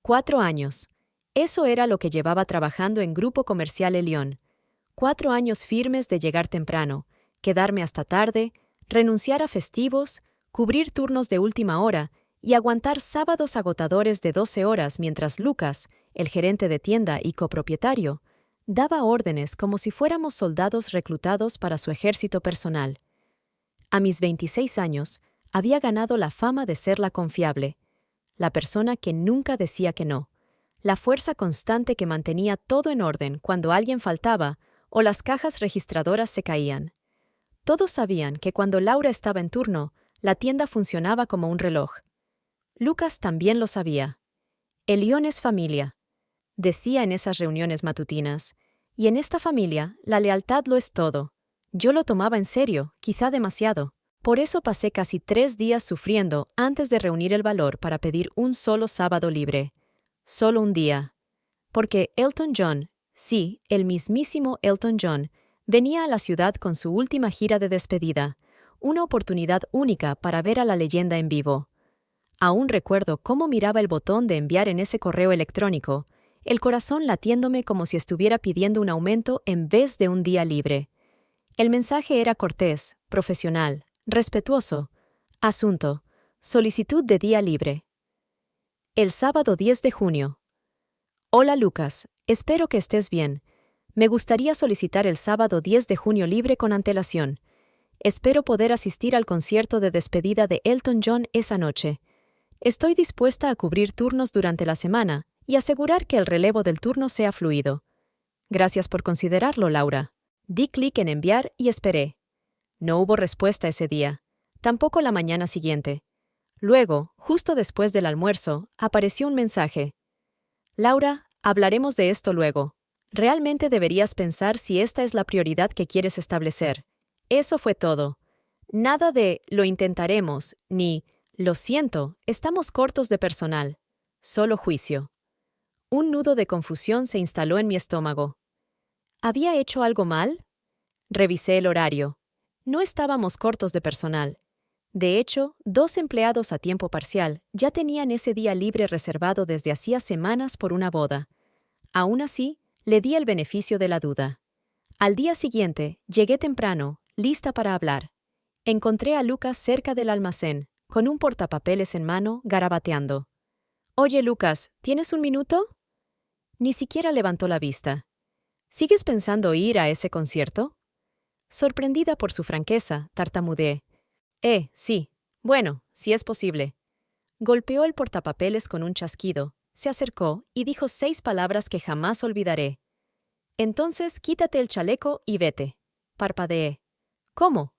4 años. Eso era lo que llevaba trabajando en Grupo Comercial Elión. 4 años firmes de llegar temprano, quedarme hasta tarde, renunciar a festivos, cubrir turnos de última hora y aguantar sábados agotadores de 12 horas mientras Lucas, el gerente de tienda y copropietario, daba órdenes como si fuéramos soldados reclutados para su ejército personal. A mis 26 años, había ganado la fama de ser la confiable, la persona que nunca decía que no, la fuerza constante que mantenía todo en orden cuando alguien faltaba o las cajas registradoras se caían. Todos sabían que cuando Laura estaba en turno, la tienda funcionaba como un reloj. Lucas también lo sabía. Elión es familia, decía en esas reuniones matutinas, y en esta familia la lealtad lo es todo. Yo lo tomaba en serio, quizá demasiado. Por eso pasé casi 3 días sufriendo antes de reunir el valor para pedir un solo sábado libre. Solo un día. Porque Elton John, sí, el mismísimo Elton John, venía a la ciudad con su última gira de despedida, una oportunidad única para ver a la leyenda en vivo. Aún recuerdo cómo miraba el botón de enviar en ese correo electrónico, el corazón latiéndome como si estuviera pidiendo un aumento en vez de un día libre. El mensaje era cortés, profesional, respetuoso. Asunto: solicitud de día libre. El sábado 10 de junio. Hola Lucas, espero que estés bien. Me gustaría solicitar el sábado 10 de junio libre con antelación. Espero poder asistir al concierto de despedida de Elton John esa noche. Estoy dispuesta a cubrir turnos durante la semana y asegurar que el relevo del turno sea fluido. Gracias por considerarlo, Laura. Di clic en enviar y esperé. No hubo respuesta ese día, tampoco la mañana siguiente. Luego, justo después del almuerzo, apareció un mensaje. Laura, hablaremos de esto luego. Realmente deberías pensar si esta es la prioridad que quieres establecer. Eso fue todo. Nada de lo intentaremos, ni lo siento, estamos cortos de personal. Solo juicio. Un nudo de confusión se instaló en mi estómago. ¿Había hecho algo mal? Revisé el horario. No estábamos cortos de personal. De hecho, 2 empleados a tiempo parcial ya tenían ese día libre reservado desde hacía semanas por una boda. Aún así, le di el beneficio de la duda. Al día siguiente, llegué temprano, lista para hablar. Encontré a Lucas cerca del almacén, con un portapapeles en mano, garabateando. «Oye, Lucas, ¿tienes un minuto?» Ni siquiera levantó la vista. «¿Sigues pensando ir a ese concierto?» Sorprendida por su franqueza, tartamudeé. Sí. Bueno, si es posible». Golpeó el portapapeles con un chasquido, se acercó y dijo 6 palabras que jamás olvidaré. «Entonces quítate el chaleco y vete». Parpadeé. «¿Cómo?»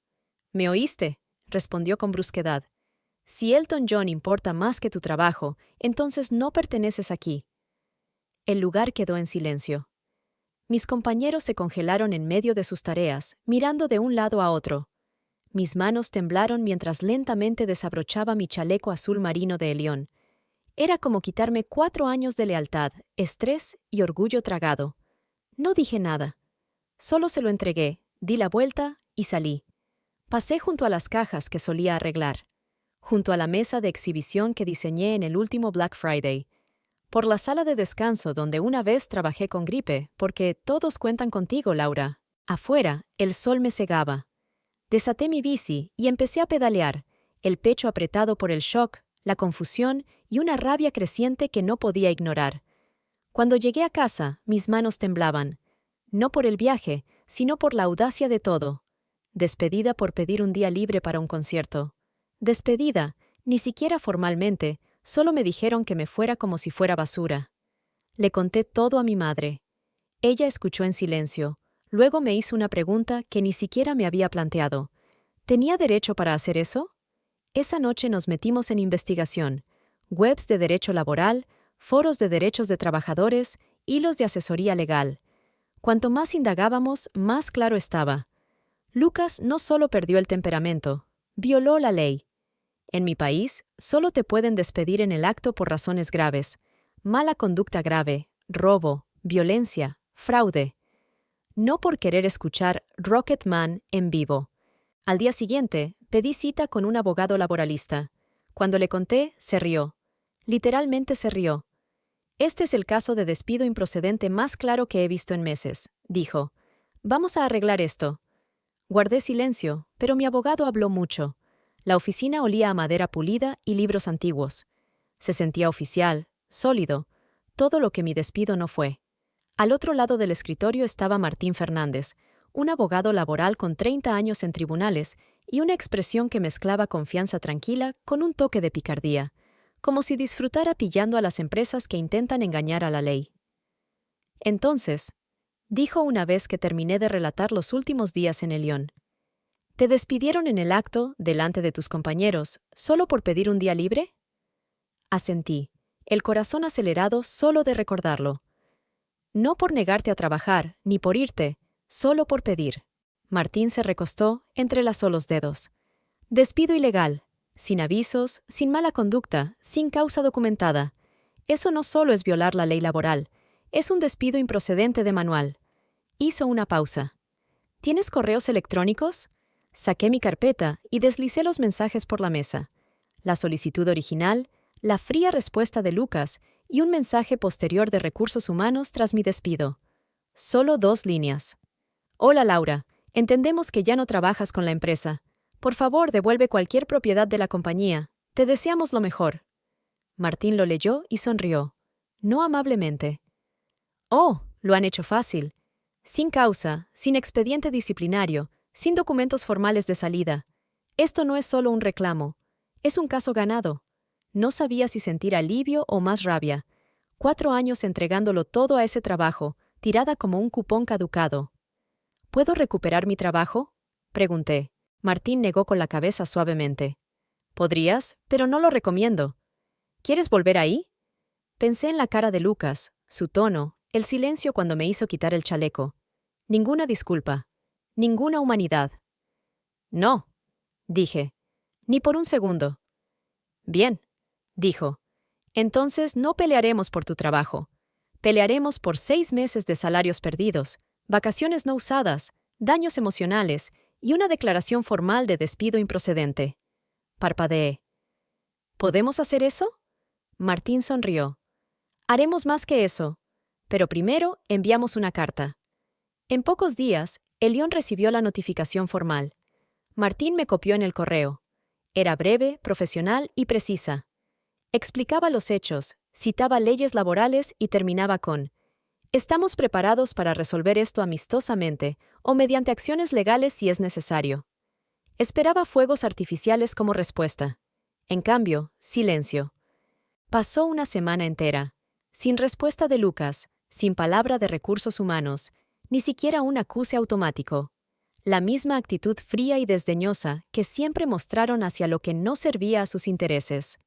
«¿Me oíste?», respondió con brusquedad. «Si Elton John importa más que tu trabajo, entonces no perteneces aquí». El lugar quedó en silencio. Mis compañeros se congelaron en medio de sus tareas, mirando de un lado a otro. Mis manos temblaron mientras lentamente desabrochaba mi chaleco azul marino de Elión. Era como quitarme 4 años de lealtad, estrés y orgullo tragado. No dije nada. Solo se lo entregué, di la vuelta y salí. Pasé junto a las cajas que solía arreglar, junto a la mesa de exhibición que diseñé en el último Black Friday, por la sala de descanso donde una vez trabajé con gripe, porque todos cuentan contigo, Laura. Afuera, el sol me cegaba. Desaté mi bici y empecé a pedalear, el pecho apretado por el shock, la confusión y una rabia creciente que no podía ignorar. Cuando llegué a casa, mis manos temblaban, no por el viaje, sino por la audacia de todo. Despedida por pedir un día libre para un concierto. Despedida, ni siquiera formalmente, solo me dijeron que me fuera como si fuera basura. Le conté todo a mi madre. Ella escuchó en silencio. Luego me hizo una pregunta que ni siquiera me había planteado. ¿Tenía derecho para hacer eso? Esa noche nos metimos en investigación. Webs de derecho laboral, foros de derechos de trabajadores, hilos de asesoría legal. Cuanto más indagábamos, más claro estaba. Lucas no solo perdió el temperamento, violó la ley. En mi país, solo te pueden despedir en el acto por razones graves. Mala conducta grave, robo, violencia, fraude. No por querer escuchar Rocket Man en vivo. Al día siguiente, pedí cita con un abogado laboralista. Cuando le conté, se rió. Literalmente se rió. Este es el caso de despido improcedente más claro que he visto en meses, dijo. Vamos a arreglar esto. Guardé silencio, pero mi abogado habló mucho. La oficina olía a madera pulida y libros antiguos. Se sentía oficial, sólido, todo lo que mi despido no fue. Al otro lado del escritorio estaba Martín Fernández, un abogado laboral con 30 años en tribunales y una expresión que mezclaba confianza tranquila con un toque de picardía, como si disfrutara pillando a las empresas que intentan engañar a la ley. Entonces, dijo una vez que terminé de relatar los últimos días en Elión, ¿te despidieron en el acto, delante de tus compañeros, solo por pedir un día libre? Asentí, el corazón acelerado solo de recordarlo. No por negarte a trabajar, ni por irte, solo por pedir. Martín se recostó, entrelazó los dedos. Despido ilegal, sin avisos, sin mala conducta, sin causa documentada. Eso no solo es violar la ley laboral, es un despido improcedente de manual. Hizo una pausa. ¿Tienes correos electrónicos? Saqué mi carpeta y deslicé los mensajes por la mesa. La solicitud original, la fría respuesta de Lucas y un mensaje posterior de Recursos Humanos tras mi despido. Solo 2 líneas. Hola Laura, entendemos que ya no trabajas con la empresa. Por favor, devuelve cualquier propiedad de la compañía. Te deseamos lo mejor. Martín lo leyó y sonrió. No amablemente. Oh, lo han hecho fácil. Sin causa, sin expediente disciplinario, sin documentos formales de salida. Esto no es solo un reclamo. Es un caso ganado. No sabía si sentir alivio o más rabia. 4 años entregándolo todo a ese trabajo, tirada como un cupón caducado. ¿Puedo recuperar mi trabajo? Pregunté. Martín negó con la cabeza suavemente. Podrías, pero no lo recomiendo. ¿Quieres volver ahí? Pensé en la cara de Lucas, su tono, el silencio cuando me hizo quitar el chaleco. Ninguna disculpa. Ninguna humanidad. No, dije. Ni por un segundo. Bien, dijo. Entonces no pelearemos por tu trabajo. Pelearemos por 6 meses de salarios perdidos, vacaciones no usadas, daños emocionales y una declaración formal de despido improcedente. Parpadeé. ¿Podemos hacer eso? Martín sonrió. Haremos más que eso, pero primero enviamos una carta. En pocos días, Elión recibió la notificación formal. Martín me copió en el correo. Era breve, profesional y precisa. Explicaba los hechos, citaba leyes laborales y terminaba con: estamos preparados para resolver esto amistosamente o mediante acciones legales si es necesario. Esperaba fuegos artificiales como respuesta. En cambio, silencio. Pasó una semana entera, sin respuesta de Lucas, sin palabra de Recursos Humanos, ni siquiera un acuse automático. La misma actitud fría y desdeñosa que siempre mostraron hacia lo que no servía a sus intereses.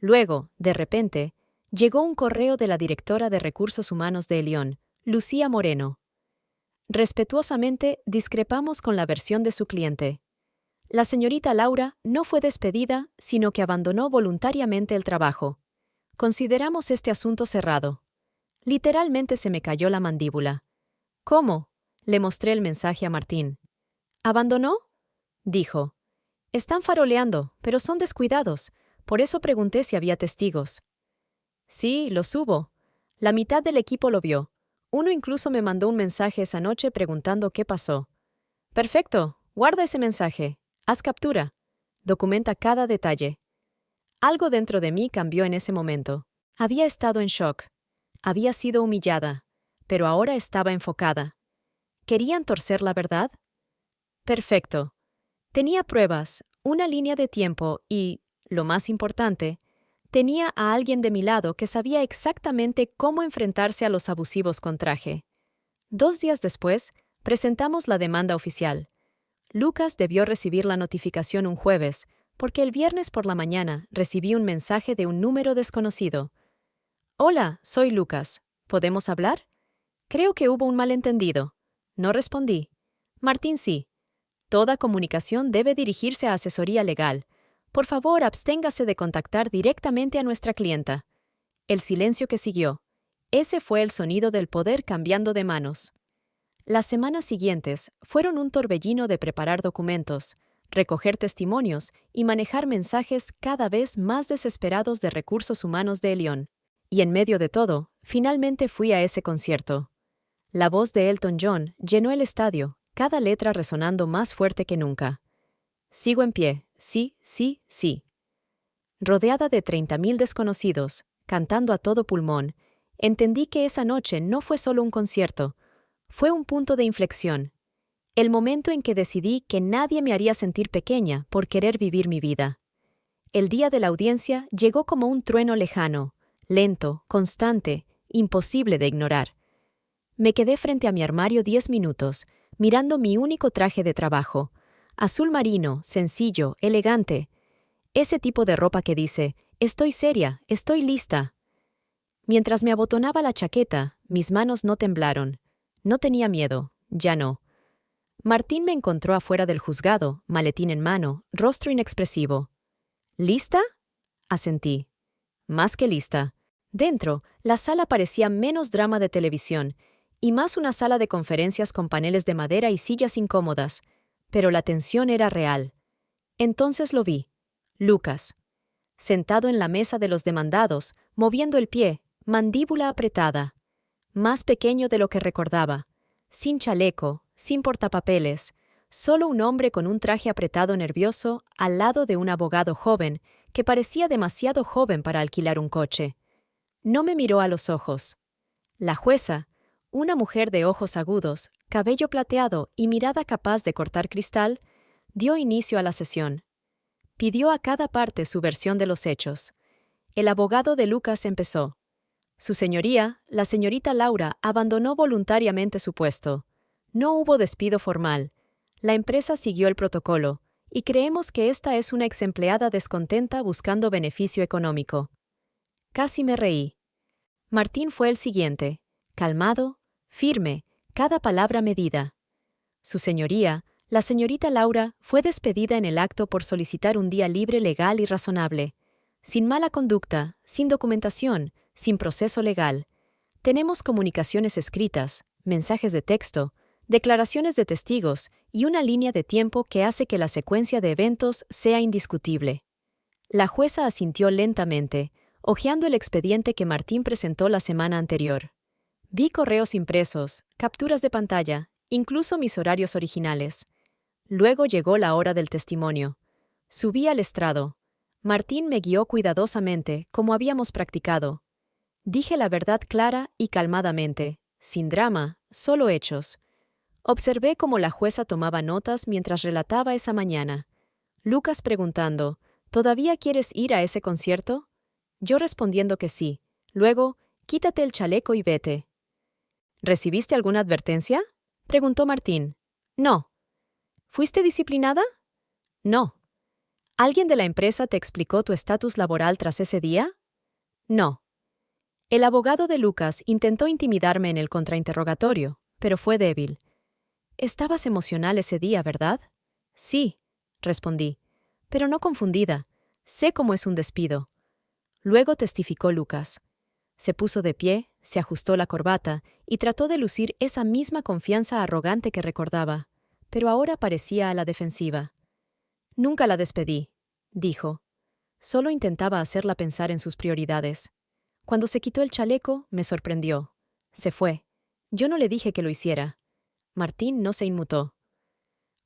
Luego, de repente, llegó un correo de la directora de Recursos Humanos de Elión, Lucía Moreno. Respetuosamente, discrepamos con la versión de su cliente. La señorita Laura no fue despedida, sino que abandonó voluntariamente el trabajo. Consideramos este asunto cerrado. Literalmente se me cayó la mandíbula. ¿Cómo? Le mostré el mensaje a Martín. ¿Abandonó? Dijo. Están faroleando, pero son descuidados. Por eso pregunté si había testigos. Sí, los hubo. La mitad del equipo lo vio. Uno incluso me mandó un mensaje esa noche preguntando qué pasó. Perfecto, guarda ese mensaje. Haz captura. Documenta cada detalle. Algo dentro de mí cambió en ese momento. Había estado en shock. Había sido humillada, pero ahora estaba enfocada. ¿Querían torcer la verdad? Perfecto. Tenía pruebas, una línea de tiempo y, lo más importante, tenía a alguien de mi lado que sabía exactamente cómo enfrentarse a los abusivos con traje. 2 días después, presentamos la demanda oficial. Lucas debió recibir la notificación un jueves, porque el viernes por la mañana recibí un mensaje de un número desconocido. Hola, soy Lucas. ¿Podemos hablar? Creo que hubo un malentendido. No respondí. Martín, sí. Toda comunicación debe dirigirse a asesoría legal. Por favor, absténgase de contactar directamente a nuestra clienta. El silencio que siguió. Ese fue el sonido del poder cambiando de manos. Las semanas siguientes fueron un torbellino de preparar documentos, recoger testimonios y manejar mensajes cada vez más desesperados de Recursos Humanos de Elión. Y en medio de todo, finalmente fui a ese concierto. La voz de Elton John llenó el estadio, cada letra resonando más fuerte que nunca. Sigo en pie, sí, sí, sí. Rodeada de 30.000 desconocidos, cantando a todo pulmón, entendí que esa noche no fue solo un concierto, fue un punto de inflexión. El momento en que decidí que nadie me haría sentir pequeña por querer vivir mi vida. El día de la audiencia llegó como un trueno lejano, lento, constante, imposible de ignorar. Me quedé frente a mi armario 10 minutos, mirando mi único traje de trabajo, azul marino, sencillo, elegante. Ese tipo de ropa que dice, estoy seria, estoy lista. Mientras me abotonaba la chaqueta, mis manos no temblaron. No tenía miedo, ya no. Martín me encontró afuera del juzgado, maletín en mano, rostro inexpresivo. ¿Lista? Asentí. Más que lista. Dentro, la sala parecía menos drama de televisión, y más una sala de conferencias con paneles de madera y sillas incómodas, pero la tensión era real. Entonces lo vi. Lucas. Sentado en la mesa de los demandados, moviendo el pie, mandíbula apretada. Más pequeño de lo que recordaba. Sin chaleco, sin portapapeles, solo un hombre con un traje apretado nervioso al lado de un abogado joven que parecía demasiado joven para alquilar un coche. No me miró a los ojos. La jueza, una mujer de ojos agudos, cabello plateado y mirada capaz de cortar cristal, dio inicio a la sesión. Pidió a cada parte su versión de los hechos. El abogado de Lucas empezó. Su señoría, la señorita Laura, abandonó voluntariamente su puesto. No hubo despido formal. La empresa siguió el protocolo, y creemos que esta es una exempleada descontenta buscando beneficio económico. Casi me reí. Martín fue el siguiente, calmado, firme, cada palabra medida. Su señoría, la señorita Laura, fue despedida en el acto por solicitar un día libre legal y razonable, sin mala conducta, sin documentación, sin proceso legal. Tenemos comunicaciones escritas, mensajes de texto, declaraciones de testigos y una línea de tiempo que hace que la secuencia de eventos sea indiscutible. La jueza asintió lentamente, hojeando el expediente que Martín presentó la semana anterior. Vi correos impresos, capturas de pantalla, incluso mis horarios originales. Luego llegó la hora del testimonio. Subí al estrado. Martín me guió cuidadosamente, como habíamos practicado. Dije la verdad clara y calmadamente, sin drama, solo hechos. Observé cómo la jueza tomaba notas mientras relataba esa mañana. Lucas preguntando, ¿todavía quieres ir a ese concierto? Yo respondiendo que sí. Luego, quítate el chaleco y vete. ¿Recibiste alguna advertencia? Preguntó Martín. No. ¿Fuiste disciplinada? No. ¿Alguien de la empresa te explicó tu estatus laboral tras ese día? No. El abogado de Lucas intentó intimidarme en el contrainterrogatorio, pero fue débil. Estabas emocional ese día, ¿verdad? Sí, respondí, pero no confundida. Sé cómo es un despido. Luego testificó Lucas. Se puso de pie, se ajustó la corbata y trató de lucir esa misma confianza arrogante que recordaba, pero ahora parecía a la defensiva. Nunca la despedí, dijo. Solo intentaba hacerla pensar en sus prioridades. Cuando se quitó el chaleco, me sorprendió. Se fue. Yo no le dije que lo hiciera. Martín no se inmutó.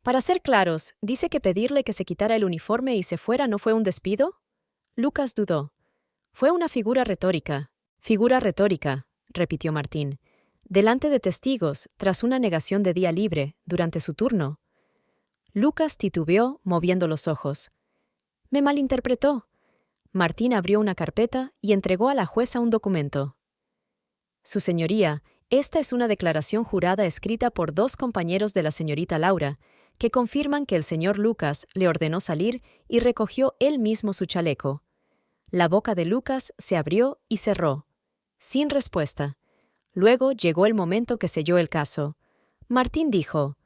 Para ser claros, ¿dice que pedirle que se quitara el uniforme y se fuera no fue un despido? Lucas dudó. Fue una figura retórica, repitió Martín. Delante de testigos, tras una negación de día libre, durante su turno. Lucas titubeó, moviendo los ojos. Me malinterpretó. Martín abrió una carpeta y entregó a la jueza un documento. Su señoría, esta es una declaración jurada escrita por 2 compañeros de la señorita Laura, que confirman que el señor Lucas le ordenó salir y recogió él mismo su chaleco. La boca de Lucas se abrió y cerró, sin respuesta. Luego llegó el momento que selló el caso. Martín dijo,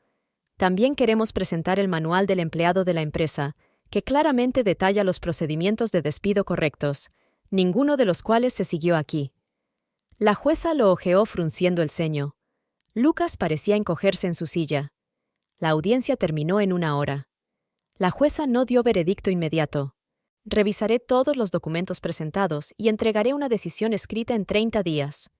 «También queremos presentar el manual del empleado de la empresa, que claramente detalla los procedimientos de despido correctos, ninguno de los cuales se siguió aquí». La jueza lo hojeó frunciendo el ceño. Lucas parecía encogerse en su silla. La audiencia terminó en 1 hora. La jueza no dio veredicto inmediato. Revisaré todos los documentos presentados y entregaré una decisión escrita en 30 días.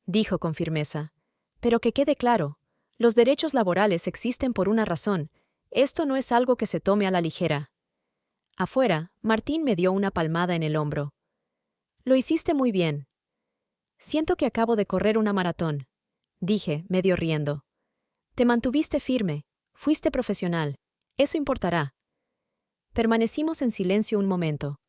Dijo con firmeza. Pero que quede claro, los derechos laborales existen por una razón. Esto no es algo que se tome a la ligera. Afuera, Martín me dio una palmada en el hombro. Lo hiciste muy bien. Siento que acabo de correr una maratón, dije, medio riendo. Te mantuviste firme, fuiste profesional. Eso importará. Permanecimos en silencio un momento.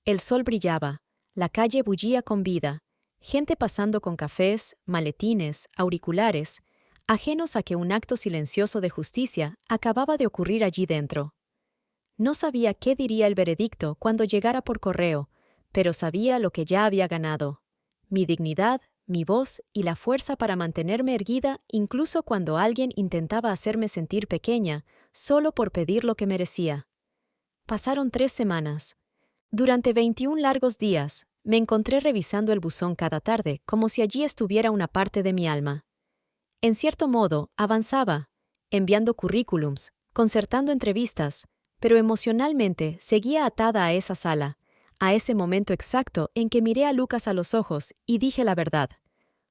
El sol brillaba, la calle bullía con vida, gente pasando con cafés, maletines, auriculares, ajenos a que un acto silencioso de justicia acababa de ocurrir allí dentro. No sabía qué diría el veredicto cuando llegara por correo, pero sabía lo que ya había ganado: mi dignidad, mi voz y la fuerza para mantenerme erguida incluso cuando alguien intentaba hacerme sentir pequeña solo por pedir lo que merecía. Pasaron 3 semanas. Durante 21 largos días, me encontré revisando el buzón cada tarde como si allí estuviera una parte de mi alma. En cierto modo, avanzaba, enviando currículums, concertando entrevistas, pero emocionalmente seguía atada a esa sala, a ese momento exacto en que miré a Lucas a los ojos y dije la verdad.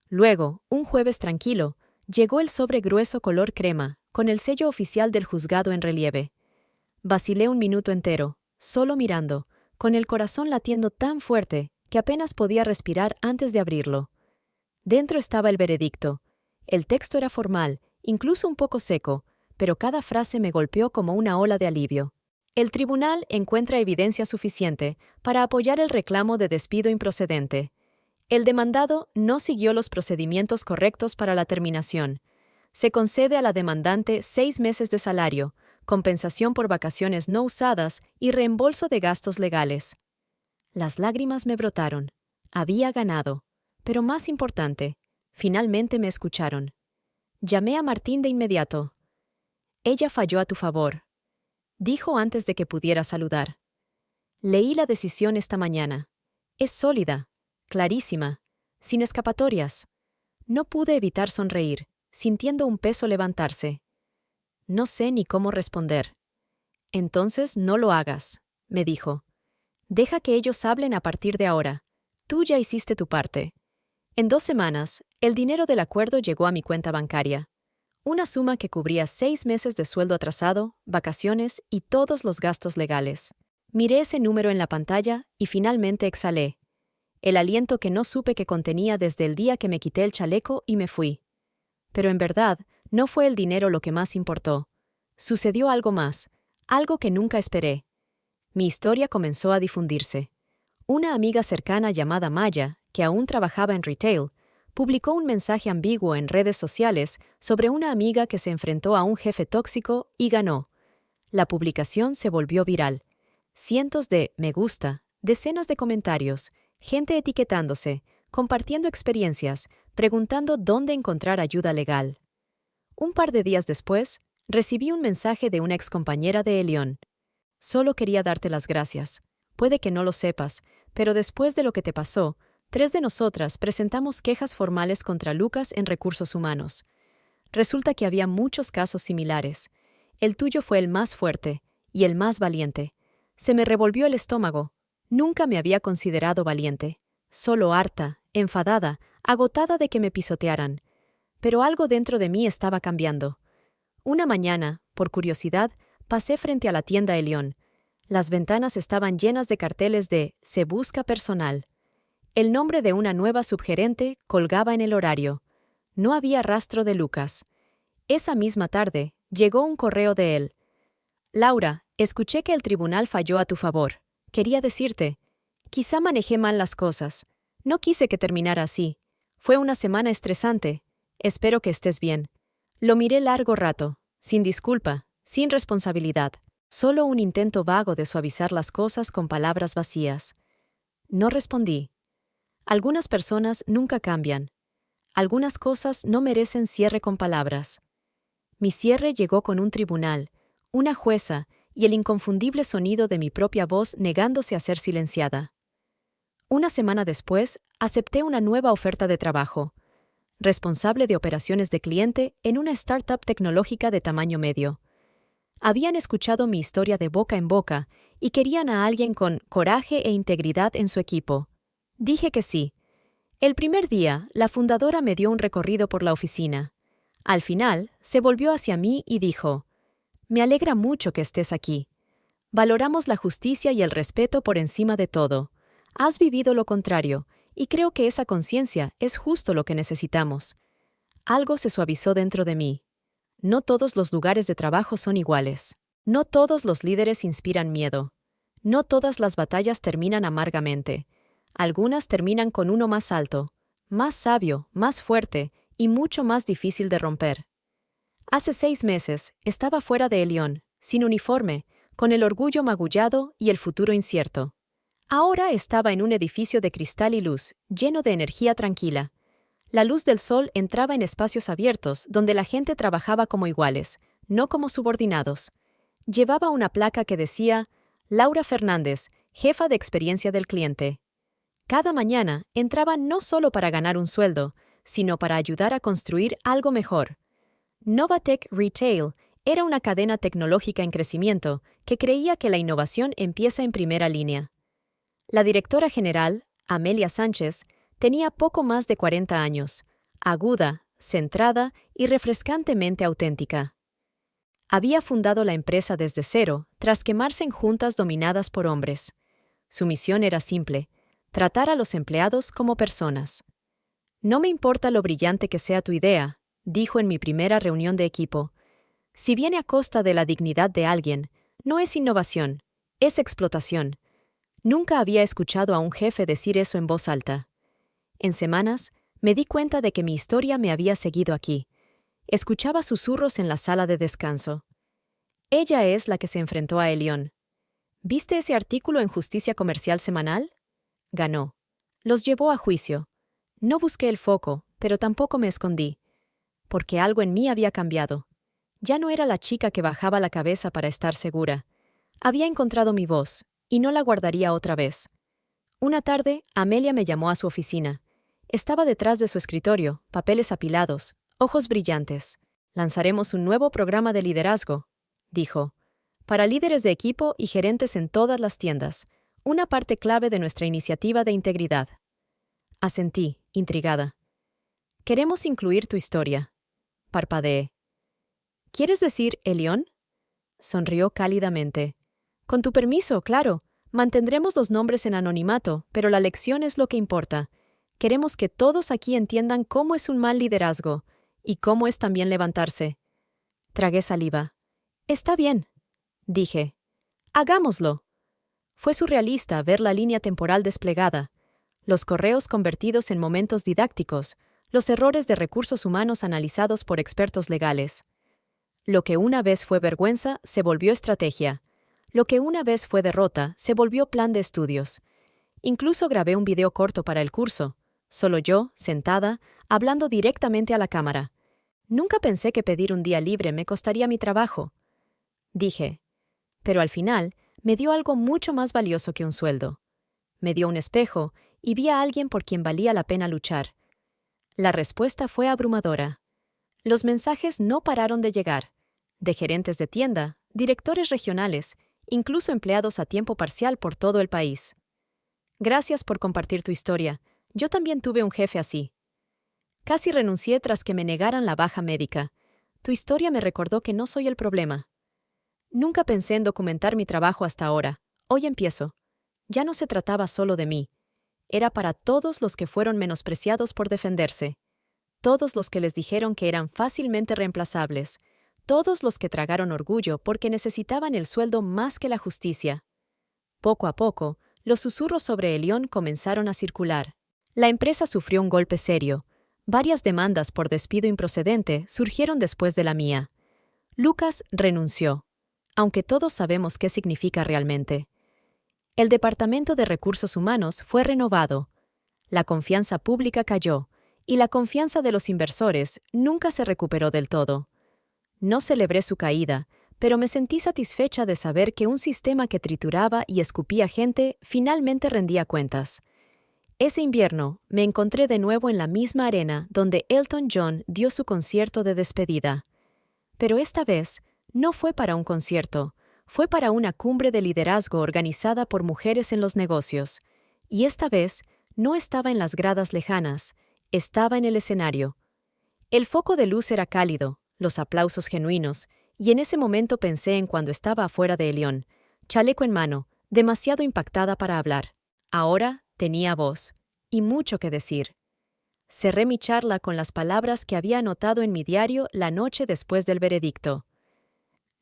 Luego, un jueves tranquilo, llegó el sobre grueso color crema, con el sello oficial del juzgado en relieve. Vacilé un minuto entero, solo mirando, con el corazón latiendo tan fuerte que apenas podía respirar antes de abrirlo. Dentro estaba el veredicto. El texto era formal, incluso un poco seco, pero cada frase me golpeó como una ola de alivio. El tribunal encuentra evidencia suficiente para apoyar el reclamo de despido improcedente. El demandado no siguió los procedimientos correctos para la terminación. Se concede a la demandante 6 meses de salario, compensación por vacaciones no usadas y reembolso de gastos legales. Las lágrimas me brotaron. Había ganado. Pero más importante, finalmente me escucharon. Llamé a Martín de inmediato. Ella falló a tu favor, dijo antes de que pudiera saludar. Leí la decisión esta mañana. Es sólida, clarísima, sin escapatorias. No pude evitar sonreír, sintiendo un peso levantarse. No sé ni cómo responder. Entonces no lo hagas, me dijo. Deja que ellos hablen a partir de ahora. Tú ya hiciste tu parte. En 2 semanas, el dinero del acuerdo llegó a mi cuenta bancaria. Una suma que cubría 6 meses de sueldo atrasado, vacaciones y todos los gastos legales. Miré ese número en la pantalla y finalmente exhalé. El aliento que no supe que contenía desde el día que me quité el chaleco y me fui. Pero en verdad, no fue el dinero lo que más importó. Sucedió algo más, algo que nunca esperé. Mi historia comenzó a difundirse. Una amiga cercana llamada Maya, que aún trabajaba en retail, publicó un mensaje ambiguo en redes sociales sobre una amiga que se enfrentó a un jefe tóxico y ganó. La publicación se volvió viral. Cientos de me gusta, decenas de comentarios, gente etiquetándose, compartiendo experiencias, preguntando dónde encontrar ayuda legal. Un par de días después, recibí un mensaje de una excompañera de Elión. Solo quería darte las gracias. Puede que no lo sepas, pero después de lo que te pasó, 3 de nosotras presentamos quejas formales contra Lucas en Recursos Humanos. Resulta que había muchos casos similares. El tuyo fue el más fuerte y el más valiente. Se me revolvió el estómago. Nunca me había considerado valiente. Solo harta, enfadada, agotada de que me pisotearan. Pero algo dentro de mí estaba cambiando. Una mañana, por curiosidad, pasé frente a la tienda Elión. Las ventanas estaban llenas de carteles de «Se busca personal». El nombre de una nueva subgerente colgaba en el horario. No había rastro de Lucas. Esa misma tarde, llegó un correo de él. «Laura, escuché que el tribunal falló a tu favor. Quería decirte, quizá manejé mal las cosas. No quise que terminara así. Fue una semana estresante. Espero que estés bien». Lo miré largo rato, sin disculpa, sin responsabilidad. Solo un intento vago de suavizar las cosas con palabras vacías. No respondí. Algunas personas nunca cambian. Algunas cosas no merecen cierre con palabras. Mi cierre llegó con un tribunal, una jueza y el inconfundible sonido de mi propia voz negándose a ser silenciada. Una semana después, acepté una nueva oferta de trabajo. Responsable de operaciones de cliente en una startup tecnológica de tamaño medio. Habían escuchado mi historia de boca en boca y querían a alguien con coraje e integridad en su equipo. Dije que sí. El primer día, la fundadora me dio un recorrido por la oficina. Al final, se volvió hacia mí y dijo: «Me alegra mucho que estés aquí. Valoramos la justicia y el respeto por encima de todo. Has vivido lo contrario, y creo que esa conciencia es justo lo que necesitamos». Algo se suavizó dentro de mí. No todos los lugares de trabajo son iguales. No todos los líderes inspiran miedo. No todas las batallas terminan amargamente. Algunas terminan con uno más alto, más sabio, más fuerte y mucho más difícil de romper. Hace 6 meses estaba fuera de Elión, sin uniforme, con el orgullo magullado y el futuro incierto. Ahora estaba en un edificio de cristal y luz, lleno de energía tranquila. La luz del sol entraba en espacios abiertos donde la gente trabajaba como iguales, no como subordinados. Llevaba una placa que decía: «Laura Fernández, jefa de experiencia del cliente». Cada mañana entraba no solo para ganar un sueldo, sino para ayudar a construir algo mejor. Novatech Retail era una cadena tecnológica en crecimiento que creía que la innovación empieza en primera línea. La directora general, Amelia Sánchez, tenía poco más de 40 años, aguda, centrada y refrescantemente auténtica. Había fundado la empresa desde cero, tras quemarse en juntas dominadas por hombres. Su misión era simple: tratar a los empleados como personas. «No me importa lo brillante que sea tu idea», dijo en mi primera reunión de equipo. «Si viene a costa de la dignidad de alguien, no es innovación, es explotación». Nunca había escuchado a un jefe decir eso en voz alta. En semanas, me di cuenta de que mi historia me había seguido aquí. Escuchaba susurros en la sala de descanso. Ella es la que se enfrentó a Elión. ¿Viste ese artículo en Justicia Comercial Semanal? Ganó. Los llevó a juicio. No busqué el foco, pero tampoco me escondí. Porque algo en mí había cambiado. Ya no era la chica que bajaba la cabeza para estar segura. Había encontrado mi voz, y no la guardaría otra vez. Una tarde, Amelia me llamó a su oficina. Estaba detrás de su escritorio, papeles apilados, ojos brillantes. «Lanzaremos un nuevo programa de liderazgo», dijo, «para líderes de equipo y gerentes en todas las tiendas, una parte clave de nuestra iniciativa de integridad». Asentí, intrigada. «Queremos incluir tu historia», parpadeé. «¿Quieres decir Elión?». Sonrió cálidamente. «Con tu permiso, claro. Mantendremos los nombres en anonimato, pero la lección es lo que importa. Queremos que todos aquí entiendan cómo es un mal liderazgo y cómo es también levantarse». Tragué saliva. «Está bien», dije. «Hagámoslo». Fue surrealista ver la línea temporal desplegada, los correos convertidos en momentos didácticos, los errores de recursos humanos analizados por expertos legales. Lo que una vez fue vergüenza se volvió estrategia. Lo que una vez fue derrota se volvió plan de estudios. Incluso grabé un video corto para el curso, solo yo, sentada, hablando directamente a la cámara. Nunca pensé que pedir un día libre me costaría mi trabajo. Dije. Pero al final, me dio algo mucho más valioso que un sueldo. Me dio un espejo y vi a alguien por quien valía la pena luchar. La respuesta fue abrumadora. Los mensajes no pararon de llegar, de gerentes de tienda, directores regionales, incluso empleados a tiempo parcial por todo el país. «Gracias por compartir tu historia. Yo también tuve un jefe así. Casi renuncié tras que me negaran la baja médica. Tu historia me recordó que no soy el problema. Nunca pensé en documentar mi trabajo hasta ahora. Hoy empiezo. Ya no se trataba solo de mí. Era para todos los que fueron menospreciados por defenderse. Todos los que les dijeron que eran fácilmente reemplazables. Todos los que tragaron orgullo porque necesitaban el sueldo más que la justicia. Poco a poco, los susurros sobre Elión comenzaron a circular. La empresa sufrió un golpe serio. Varias demandas por despido improcedente surgieron después de la mía. Lucas renunció, aunque todos sabemos qué significa realmente. El Departamento de Recursos Humanos fue renovado. La confianza pública cayó, y la confianza de los inversores nunca se recuperó del todo. No celebré su caída, pero me sentí satisfecha de saber que un sistema que trituraba y escupía gente finalmente rendía cuentas. Ese invierno me encontré de nuevo en la misma arena donde Elton John dio su concierto de despedida. Pero esta vez no fue para un concierto, Fue para una cumbre de liderazgo organizada por mujeres en los negocios, y esta vez no estaba en las gradas lejanas, estaba en el escenario. El foco de luz era cálido, los aplausos genuinos, y en ese momento pensé en cuando estaba afuera de Elión, chaleco en mano, demasiado impactada para hablar. Ahora tenía voz, y mucho que decir. Cerré mi charla con las palabras que había anotado en mi diario la noche después del veredicto.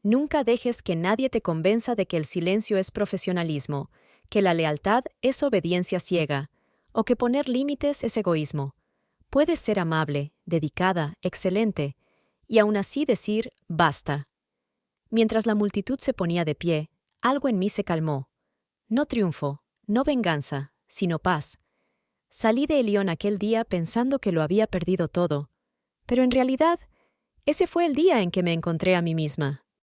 Nunca dejes que nadie te convenza de que el silencio es profesionalismo, que la lealtad es obediencia ciega, o que poner límites es egoísmo. Puedes ser amable, dedicada, excelente, y aún así decir basta. Mientras la multitud se ponía de pie, algo en mí se calmó. No triunfo, no venganza, sino paz. Salí de Elión aquel día pensando que lo había perdido todo, pero en realidad, ese fue el día en que me encontré a mí misma.